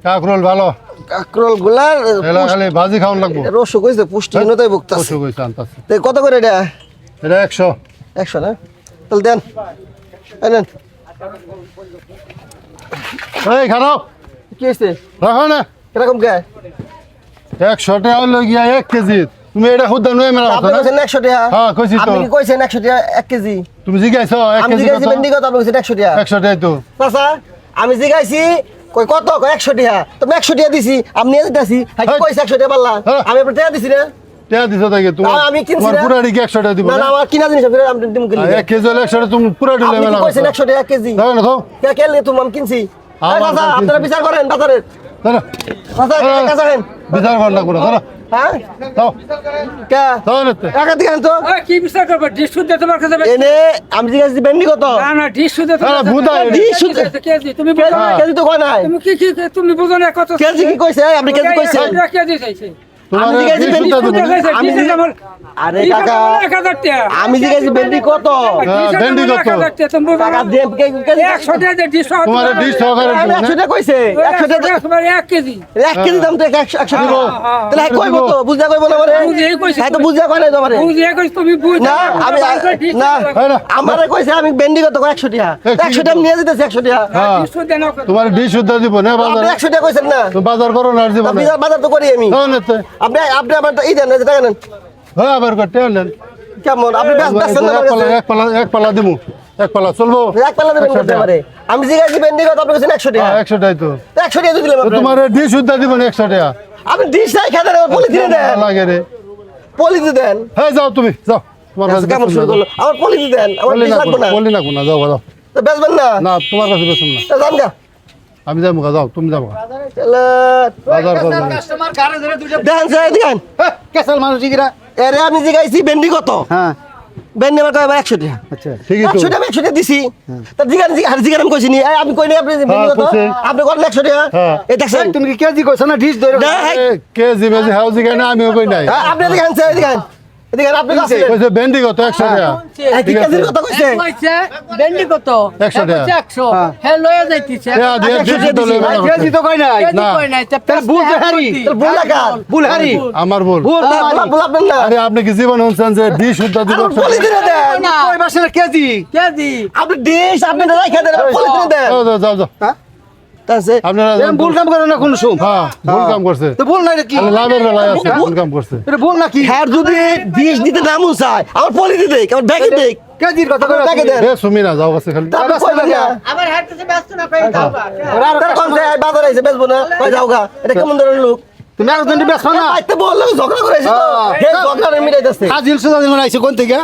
কাকরোল ভালো, কাকরোল গুলার খালি ভাজি খাওয়ান লাগবো। রস কইছে পুষ্টিহীনতায় ভুগতাছে। কত করে এটা? এটা 100 100 না? তাহলে দেন, এই নেন। এই খারাপ কি হয়েছে? রাখো না, কিরকম কে? 100 টাকা হলো গিয়া 1 কেজি। তুমি এটা খুদ নয় মেলা আপনি কইছেন 100 টাকা। হ্যাঁ কইছি তো। আপনি কি কইছেন 100 টাকা 1 কেজি? তুমি জিগাইছো 1 আমি কেজি জিগাইছি কত? ভেন্ডি কত? আপনি কইছেন 100 টাকা। 100 টাকাই তো। চাচা আমি জিগাইছি কই কত? কই 100 টাকা। তুমি 100 টাকা দিছি, আমি নিয়ে যাইতাছি। হাই কইছে 100 টাকা পাল্লা। আমি আপনার টাকা দিছি না? টাকা দিছো তাকে তোমার। আমি কিনছি তোমার না। পুরাড়ি কি 100 টাকা দিব না না? না আমার কিনা জিনিস আপনি আমি দিমু কিনলে। 1 কেজি হলে 100 টাকা তুমি পুরাড়ি আপনি মেলা কি কইছেন 100 টাকা কেজি? দাও না তো। কে কেলে তুমি আমি কিনছি। আমার চাচা কিনছি। আপনারা বিচার করেন বাজারে। দাও চাচা কাছে আছেন? বিচার কর না কোনো দাও। হ্যাঁ? দাও কে? দাও না তো। টাকা দিয়েন তো। কি বিচার করবো? ডিশ শুদ্ধ তোমার কাছে এনে আমি জিজ্ঞাসা ভেন্ডি কত? না না ডিশ শুদ্ধ আরে বুদা ডিশ শুদ্ধ। কেজি তুমি বুঝো না। কেজি তো কয় নাই। তুমি কি কি তুমি বুঝো না কত কেজি কি কইছে? আপনি কেজি কইছেন? কেজি চাইছে তোমার আমি জিজ্ঞাসা ডিশ ভেন্ডি শুদ্ধ দিব না? আমি আমার আরে কাকা 1000 টাকা আমি জিজ্ঞাসা ভেন্ডি কত? ভেন্ডি কত? 1000 টাকা তুমি বুঝো টাকা না। দিয়ে কেজি 100 টাকা দিয়ে ডিশ তোমার ডিশ সহকারে দিব না? 100 টাকা কইছে 100 টাকা তোমার 1 কেজি 1 কেজি দাম তো 100 টাকা হ্যাঁ, তাহলে হ্যাঁ কইবো তো বুঝা কইবো না মানে বুঝিয়ে কইছে। হ্যাঁ তো বুঝা কই নাই তোমারে বুঝি কইছ তুমি বুঝ না আমি না হয় না। আমারে কইছে আমি ভেন্ডি কত 100 টাকা 100 টাকা নিয়ে যেতেছি 100 টাকা হ্যাঁ ডিশ শুদ্ধ না তোমার ডিশ শুদ্ধ দিব না আপনি বাজার। 100 টাকা কইছেন না তো বাজার করো না আর দিব আপনি না। বাজার তো করি আমি দাও না তো। আপনি আপনি আমার এই দেন এই টাকা নেন হ্যাঁ আবার করতে নেন। কেমন আপনি ব্যস্ত না আমার কাছে এক পালা দিমু। এক পালা চলবো। এক পাল্লা দেবেন 100 করতে টাকা। পারে আমি জিজ্ঞাসা ভেন্ডি কত আপনি কইছেন 100 টাকা হ্যাঁ 100 টাকাই তো। 100 টাকা তো দিলাম তো আপনার তোমার ডিশ শুদ্ধ দিব না 100 টাকা। আপনি ডিশ নাই খেতে দেন পলি দিয়ে দেন লাগে রে। পলি দিয়ে দেন হ্যাঁ যাও তুমি যাও। তোমার কাছে কেমন শুরু করলো আমার পলি দিয়ে দেন আমার বললি ডিশ না লাগবে না বললি না কোনো যাও যাও। তো বেচবেন না না তোমার কাছে বেসুন না। যান গা আমি যাবো যাও তুমি যাবো চলে বাজার করবো। দেন স্যার দেন কেসাল মানুষ ইগরা। এরে আমি জিজ্ঞাসি ভেন্ডি কত হ্যাঁ ভেন্ডি আমার কয় 100 টাকা আচ্ছা ঠিকই তো। 100 টাকা 100 টাকা দিছি তা জিজ্ঞাসা আমি কইছি নি এই আমি কই নি আপনি ভেন্ডি কত কইছে। আপনি কত 100 টাকা হ্যাঁ। এই দেখছেন তুমি কি কেজি কইছ না ডিশ ধরে? না, হ্যাঁ। কেজি মেজি হাউজি কেন আমিও কই নাই। হ্যাঁ, আপনি দেখেন স্যার দেখেন এদিকে আপনি কাছে কইছে ভেন্ডি কত 100 টাকা। কি কেজির কত কইছে কইছে ভেন্ডি কত 100 টাকা। 100 হে লয়ে যাইতিছে টাকা দিয়ে একশো ডিশ শুদ্ধ লইবে না। কেজি তো কই নাই। কেজি না। কই নাই তাহলে ভুল তো হারি। তাহলে ভুল লাগা বুলহারি। আমার ভুল। ভুল না হারি। ভুল আপনার না আরে আপনি কি জীবন শুনছেন যে ডিশ শুদ্ধ দিব আর পলি দিয়ে দেন না কই বাসের কেজি? কেজি আপনি ডিশ আপনি রাখা দেন পলি দিয়ে দেন যাও যাও যাও যাও। হ্যাঁ? তাছে আপনারা এরম ভুল কাম করে না কোন সুম। হ্যাঁ ভুল কাম করছে। তো ভুল নাই রে কি? তাহলে লাভের বেলায় আছে ভুল কাম করছে। এটা ভুল নাকি? হ্যাঁ যদি ডিশ দিতে নামু চাই আমার পলি দিয়ে দেখ আমার ব্যাগে দেখ কেজির কথা আমার ব্যাগে দেন এ সুমি না যাও কাছে খালি। তারপর কইবেন না আবার হাঁটতে ব্যস্ত না পাই যাওগা তার কোন যায় বাজার আইছে বেচবো না কই যাওগা এটা কেমন ধরনের লোক তুমি একজন বেশ না। আইতে বললো ঝগড়া করেছে তো হ্যাঁ। হে ঝগড়া মিটাইতেছে হাজিল সুদা দিন আইছে কোন থেকে?